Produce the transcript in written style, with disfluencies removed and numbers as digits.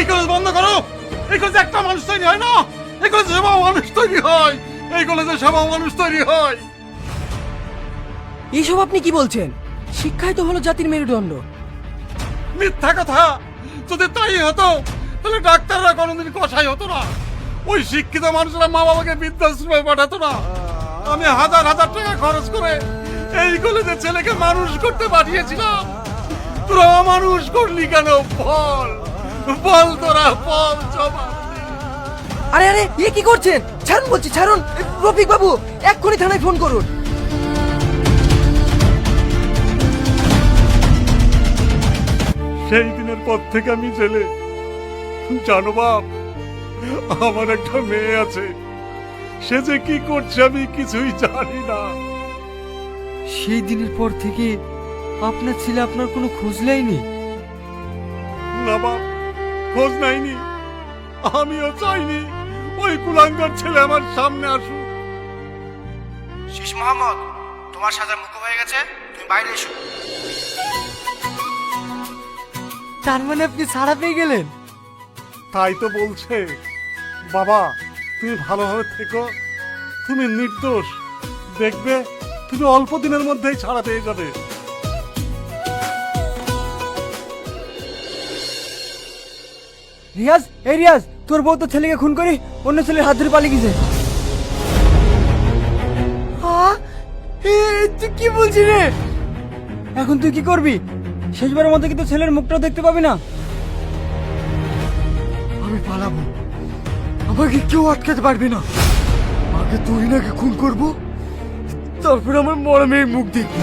এই কলেজ বন্ধ করো। এই কলেজে একটা মানুষ তৈরি হয় না, এই কলেজে সব মানুষ তৈরি হয়, এই কলেজে সব মানুষ তৈরি হয়। এইসব আপনি কি বলছেন? শিক্ষাই তো হলো জাতির মেরুদণ্ড। মিথ্যা কথা। যদি তাই হতো তাহলে ডাক্তাররা কোনোদিন কষাই হতো না, ওই শিক্ষিত মানুষরা মা বাবাকে বৃদ্ধাশ্রমে পাঠাতো না। আমি হাজার হাজার টাকা খরচ করে এই কলেজে ছেলেকে মানুষ করতে পাঠিয়েছিলাম। তোরা অমানুষ করলি কেন? বল বল, তোরা বল জবাব দে। আরে আরে এ কি করছেন? ছাড়ুন বলছি, ছাড়ুন। রফিক বাবু এক্ষুনি থানায় ফোন করুন। সেই দিনের পর থেকে আমি জেলে। জানো বাপ, আমার একটা মেয়ে আছে, সে যে কি করছে আমি কিছুই জানি না। সেই দিনের পর থেকে আপনার ছেলে আপনার কোনো খোঁজ নেয়নি? না বাপ, খোঁজ নাইনি। আমিও চাইনি ওই কুলাঙ্গার ছেলে আমার সামনে আসুক। শীষ মোহাম্মদ, তোমার সাজা মুক্ত হয়ে গেছে, তুমি বাইরে এসো। তার মানে আপনি ছাড়া পেয়ে গেলেন? তাই তো বলছে বাবা, তুমি ভালোভাবে থেকো, তুমি নির্দোষ, দেখবে তুমি অল্প দিনের মধ্যেই ছাড়া পেয়ে যাবে। রিয়াজ, এই রিয়াজ, তোর বউ তো ছেলেকে খুন করে অন্য ছেলের হাত ধরে পালিয়ে গেছে। হ্যাঁ? তুই কি বলছিস রে? এখন তুই কি করবি? শেষবারের মতো কি তোর ছেলের মুখটাও দেখতে পাবি না? আমি পালাবো, আমাকে কেউ আটকাতে পারবে না। আগে তুই নাকি খুন করবো, তারপর আমার মরা মেয়ের মুখ দেখবি।